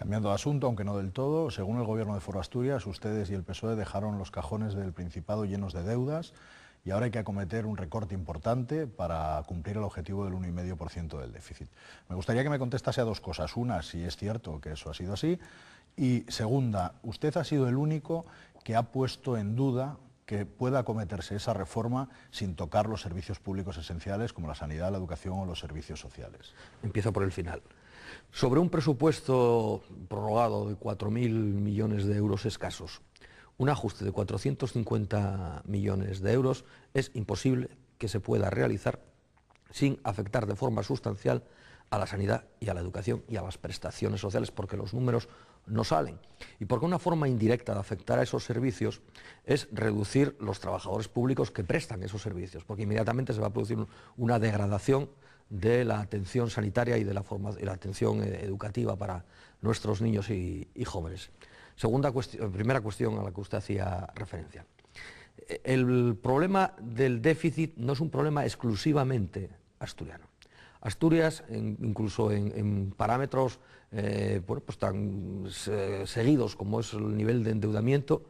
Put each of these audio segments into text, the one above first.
Cambiando de asunto, aunque no del todo, según el gobierno de Foro Asturias, ustedes y el PSOE dejaron los cajones del Principado llenos de deudas y ahora hay que acometer un recorte importante para cumplir el objetivo del 1,5% del déficit. Me gustaría que me contestase a dos cosas. Una, si es cierto que eso ha sido así, y segunda, usted ha sido el único que ha puesto en duda que pueda acometerse esa reforma sin tocar los servicios públicos esenciales como la sanidad, la educación o los servicios sociales. Empiezo por el final. Sobre un presupuesto prorrogado de 4.000 millones de euros escasos, un ajuste de 450 millones de euros es imposible que se pueda realizar sin afectar de forma sustancial a la sanidad y a la educación y a las prestaciones sociales, porque los números no salen. Y porque una forma indirecta de afectar a esos servicios es reducir los trabajadores públicos que prestan esos servicios, porque inmediatamente se va a producir una degradación de la atención sanitaria y de la atención educativa para nuestros niños y jóvenes. Primera cuestión a la que usted hacía referencia. El problema del déficit no es un problema exclusivamente asturiano. Asturias, incluso en parámetros pues tan seguidos como es el nivel de endeudamiento,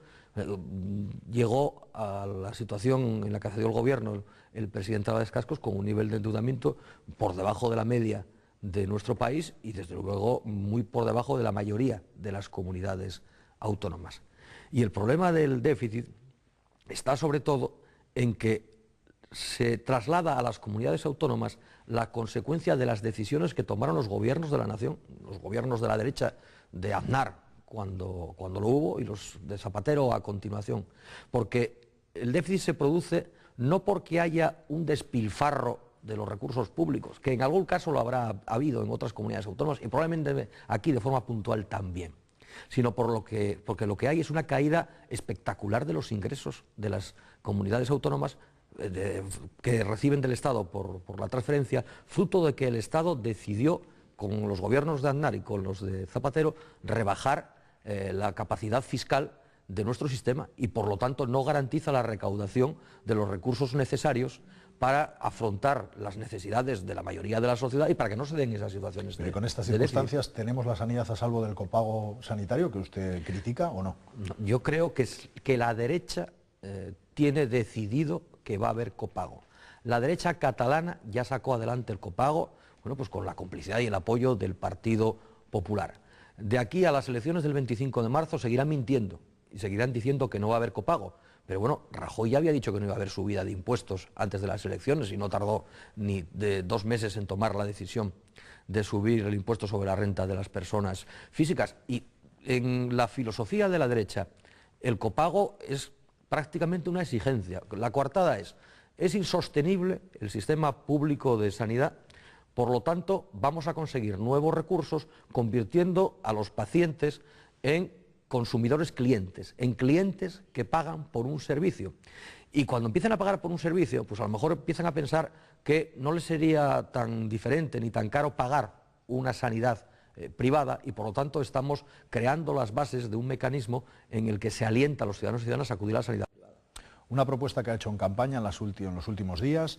llegó a la situación en la que accedió el gobierno el presidente Álvarez Cascos con un nivel de endeudamiento por debajo de la media de nuestro país y desde luego muy por debajo de la mayoría de las comunidades autónomas. Y el problema del déficit está sobre todo en que se traslada a las comunidades autónomas la consecuencia de las decisiones que tomaron los gobiernos de la nación, los gobiernos de la derecha de Aznar cuando lo hubo y los de Zapatero a continuación, porque el déficit se produce no porque haya un despilfarro de los recursos públicos, que en algún caso lo habrá habido en otras comunidades autónomas y probablemente aquí de forma puntual también, sino porque lo que hay es una caída espectacular de los ingresos de las comunidades autónomas que reciben del Estado por la transferencia, fruto de que el Estado decidió, con los gobiernos de Aznar y con los de Zapatero, rebajar la capacidad fiscal de nuestro sistema y por lo tanto no garantiza la recaudación de los recursos necesarios para afrontar las necesidades de la mayoría de la sociedad y para que no se den esas situaciones de déficit. ¿Y con estas circunstancias tenemos la sanidad a salvo del copago sanitario que usted critica o no? Yo creo que la derecha tiene decidido que va a haber copago. La derecha catalana ya sacó adelante el copago, bueno, pues con la complicidad y el apoyo del Partido Popular. De aquí a las elecciones del 25 de marzo seguirán mintiendo y seguirán diciendo que no va a haber copago. Pero bueno, Rajoy ya había dicho que no iba a haber subida de impuestos antes de las elecciones y no tardó ni de 2 meses en tomar la decisión de subir el impuesto sobre la renta de las personas físicas. Y en la filosofía de la derecha, el copago es prácticamente una exigencia. La coartada es insostenible el sistema público de sanidad, por lo tanto vamos a conseguir nuevos recursos convirtiendo a los pacientes en consumidores clientes, en clientes que pagan por un servicio. Y cuando empiezan a pagar por un servicio, pues a lo mejor empiezan a pensar que no les sería tan diferente ni tan caro pagar una sanidad privada y por lo tanto estamos creando las bases de un mecanismo en el que se alienta a los ciudadanos y ciudadanas a acudir a la sanidad privada. Una propuesta que ha hecho en campaña en los últimos días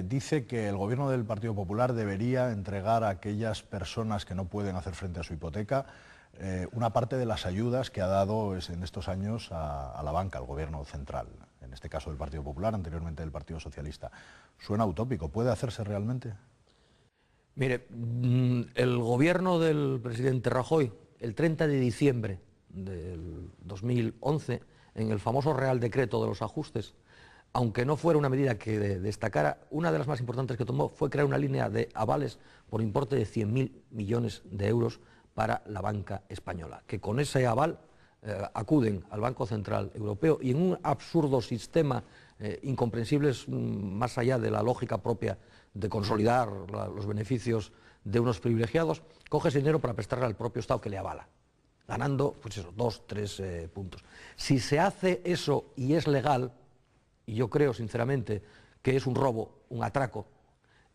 dice que el gobierno del Partido Popular debería entregar a aquellas personas que no pueden hacer frente a su hipoteca una parte de las ayudas que ha dado en estos años a la banca, al gobierno central, en este caso del Partido Popular, anteriormente del Partido Socialista. Suena utópico, ¿puede hacerse realmente? Mire, el gobierno del presidente Rajoy, el 30 de diciembre del 2011, en el famoso Real Decreto de los ajustes, aunque no fuera una medida que destacara, una de las más importantes que tomó fue crear una línea de avales por importe de 100.000 millones de euros para la banca española, que con ese aval acuden al Banco Central Europeo y en un absurdo sistema incomprensible más allá de la lógica propia de consolidar los beneficios de unos privilegiados, coge ese dinero para prestarle al propio Estado que le avala, ganando pues eso, 2, 3 puntos. Si se hace eso y es legal, y yo creo sinceramente que es un robo, un atraco,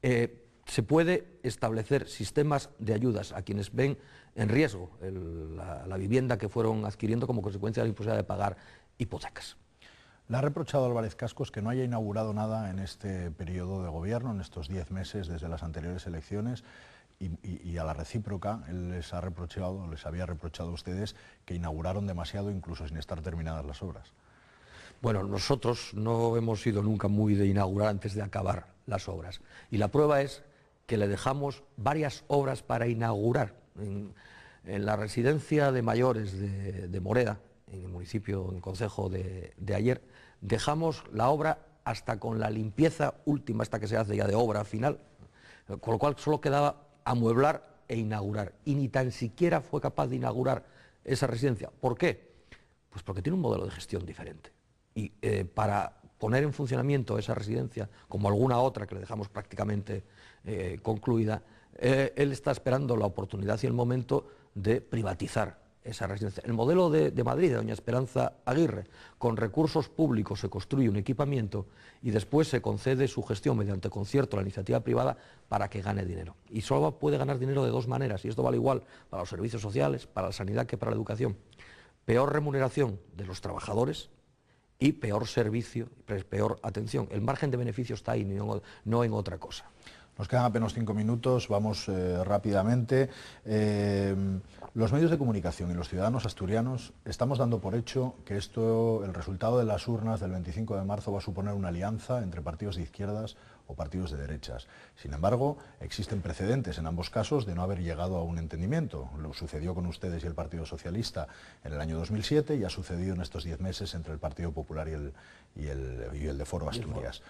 se puede establecer sistemas de ayudas a quienes ven en riesgo la vivienda que fueron adquiriendo como consecuencia de la imposibilidad de pagar hipotecas. Le ha reprochado Álvarez Cascos que no haya inaugurado nada en este periodo de gobierno, en estos 10 meses desde las anteriores elecciones, y a la recíproca, él les había reprochado a ustedes que inauguraron demasiado incluso sin estar terminadas las obras. Bueno, nosotros no hemos sido nunca muy de inaugurar antes de acabar las obras. Y la prueba es que le dejamos varias obras para inaugurar. En la residencia de mayores de Moreda, en el municipio, en el concejo de Aller, dejamos la obra hasta con la limpieza última, esta que se hace ya de obra final, con lo cual solo quedaba amueblar e inaugurar. Y ni tan siquiera fue capaz de inaugurar esa residencia. ¿Por qué? Pues porque tiene un modelo de gestión diferente. Y para poner en funcionamiento esa residencia, como alguna otra que le dejamos prácticamente concluida, él está esperando la oportunidad y el momento de privatizar esa residencia. El modelo de Madrid, de doña Esperanza Aguirre, con recursos públicos se construye un equipamiento y después se concede su gestión mediante concierto a la iniciativa privada para que gane dinero. Y solo puede ganar dinero de dos maneras, y esto vale igual para los servicios sociales, para la sanidad que para la educación. Peor remuneración de los trabajadores y peor servicio, peor atención. El margen de beneficio está ahí, no en otra cosa. Nos quedan apenas 5 minutos, vamos rápidamente. Los medios de comunicación y los ciudadanos asturianos estamos dando por hecho que el resultado de las urnas del 25 de marzo va a suponer una alianza entre partidos de izquierdas o partidos de derechas. Sin embargo, existen precedentes en ambos casos de no haber llegado a un entendimiento. Lo sucedió con ustedes y el Partido Socialista en el año 2007 y ha sucedido en estos 10 meses entre el Partido Popular y el de Foro Asturias.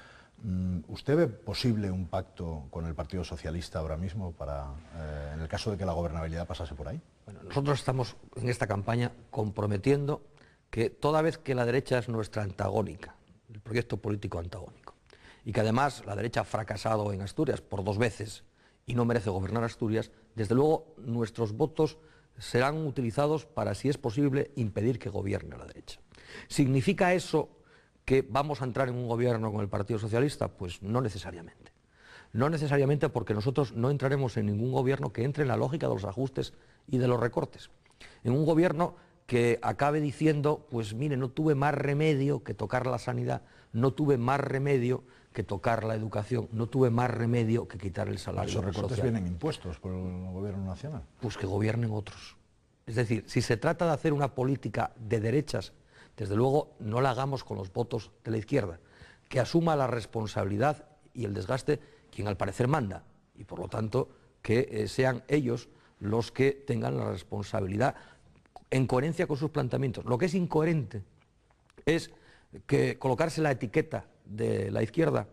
¿Usted ve posible un pacto con el Partido Socialista ahora mismo en el caso de que la gobernabilidad pasase por ahí? Bueno, nosotros estamos en esta campaña comprometiendo que toda vez que la derecha es nuestra antagónica, el proyecto político antagónico, y que además la derecha ha fracasado en Asturias por 2 veces y no merece gobernar Asturias, desde luego nuestros votos serán utilizados para, si es posible, impedir que gobierne la derecha. ¿Significa eso que vamos a entrar en un gobierno con el Partido Socialista? Pues no necesariamente. No necesariamente, porque nosotros no entraremos en ningún gobierno que entre en la lógica de los ajustes y de los recortes. En un gobierno que acabe diciendo, pues mire, no tuve más remedio que tocar la sanidad, no tuve más remedio que tocar la educación, no tuve más remedio que quitar el salario social. ¿Esos recortes vienen impuestos por el gobierno nacional? Pues que gobiernen otros. Es decir, si se trata de hacer una política de derechas, desde luego no la hagamos con los votos de la izquierda, que asuma la responsabilidad y el desgaste quien al parecer manda, y por lo tanto que sean ellos los que tengan la responsabilidad en coherencia con sus planteamientos. Lo que es incoherente es que colocarse la etiqueta de la izquierda,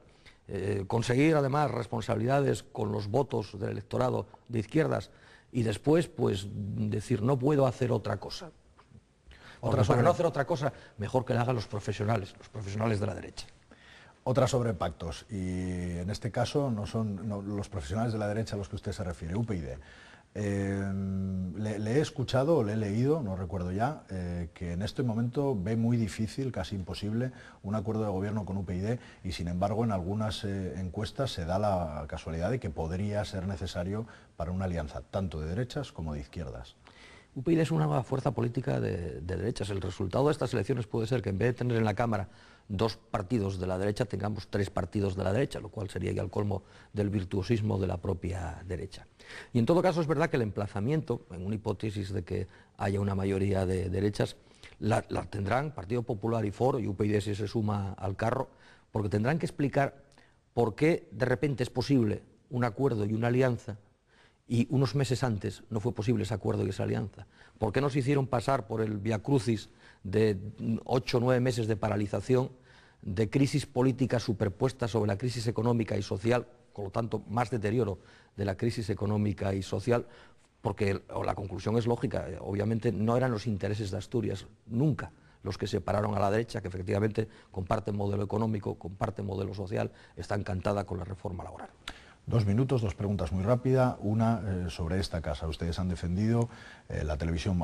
conseguir además responsabilidades con los votos del electorado de izquierdas y después pues decir no puedo hacer otra cosa. Para no hacer otra cosa, mejor que la hagan los profesionales de la derecha. Otra sobre pactos, y en este caso no son los profesionales de la derecha a los que usted se refiere, UPyD. Le he escuchado o le he leído, no recuerdo ya, que en este momento ve muy difícil, casi imposible, un acuerdo de gobierno con UPyD y sin embargo en algunas encuestas se da la casualidad de que podría ser necesario para una alianza tanto de derechas como de izquierdas. UPyD es una fuerza política de derechas. El resultado de estas elecciones puede ser que en vez de tener en la Cámara 2 partidos de la derecha, tengamos 3 partidos de la derecha, lo cual sería ya el colmo del virtuosismo de la propia derecha. Y en todo caso es verdad que el emplazamiento, en una hipótesis de que haya una mayoría de derechas, la tendrán Partido Popular y Foro, y UPyD si se suma al carro, porque tendrán que explicar por qué de repente es posible un acuerdo y una alianza y unos meses antes no fue posible ese acuerdo y esa alianza. ¿Por qué nos hicieron pasar por el viacrucis de 8 o 9 meses de paralización, de crisis política superpuesta sobre la crisis económica y social, con lo tanto más deterioro de la crisis económica y social? Porque la conclusión es lógica, obviamente no eran los intereses de Asturias nunca los que separaron a la derecha, que efectivamente comparte modelo económico, comparte modelo social, está encantada con la reforma laboral. 2 minutos, 2 preguntas muy rápidas. Una sobre esta casa. Ustedes han defendido la televisión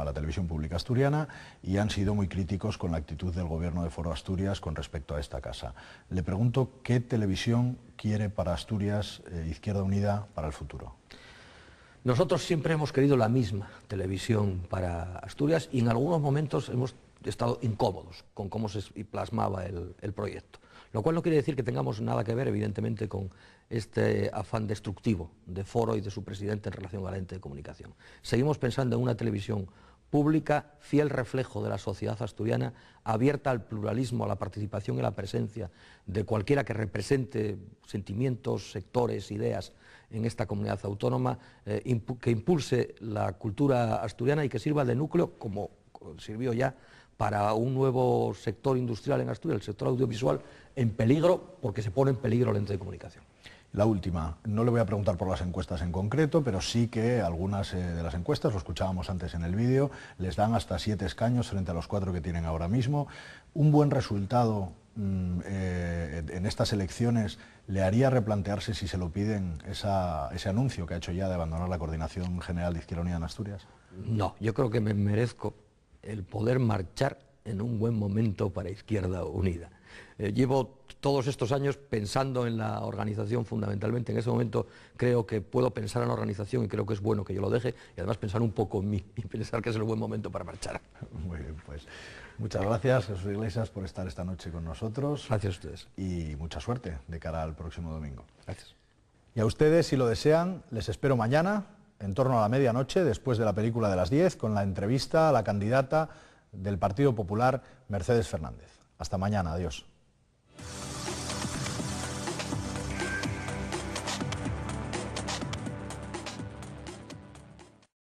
pública asturiana y han sido muy críticos con la actitud del gobierno de Foro Asturias con respecto a esta casa. Le pregunto, ¿qué televisión quiere para Asturias Izquierda Unida para el futuro? Nosotros siempre hemos querido la misma televisión para Asturias y en algunos momentos hemos estado incómodos con cómo se plasmaba el proyecto. Lo cual no quiere decir que tengamos nada que ver, evidentemente, con este afán destructivo de Foro y de su presidente en relación a la ente de comunicación. Seguimos pensando en una televisión pública, fiel reflejo de la sociedad asturiana, abierta al pluralismo, a la participación y a la presencia de cualquiera que represente sentimientos, sectores, ideas en esta comunidad autónoma, que impulse la cultura asturiana y que sirva de núcleo, como sirvió ya, para un nuevo sector industrial en Asturias, el sector audiovisual, en peligro, porque se pone en peligro el ente de comunicación. La última, no le voy a preguntar por las encuestas en concreto, pero sí que algunas de las encuestas, lo escuchábamos antes en el vídeo, les dan hasta 7 escaños frente a los 4 que tienen ahora mismo. Un buen resultado en estas elecciones le haría replantearse, si se lo piden, ese anuncio que ha hecho ya de abandonar la Coordinación General de Izquierda Unida en Asturias. No, yo creo que me merezco el poder marchar en un buen momento para Izquierda Unida. Llevo todos estos años pensando en la organización fundamentalmente. En ese momento creo que puedo pensar en la organización y creo que es bueno que yo lo deje y además pensar un poco en mí y pensar que es el buen momento para marchar. Muy bien, pues muchas gracias, Jesús Iglesias, por estar esta noche con nosotros. Gracias a ustedes. Y mucha suerte de cara al próximo domingo. Gracias. Y a ustedes, si lo desean, les espero mañana, en torno a la medianoche, después de la película de las 10, con la entrevista a la candidata del Partido Popular, Mercedes Fernández. Hasta mañana, adiós.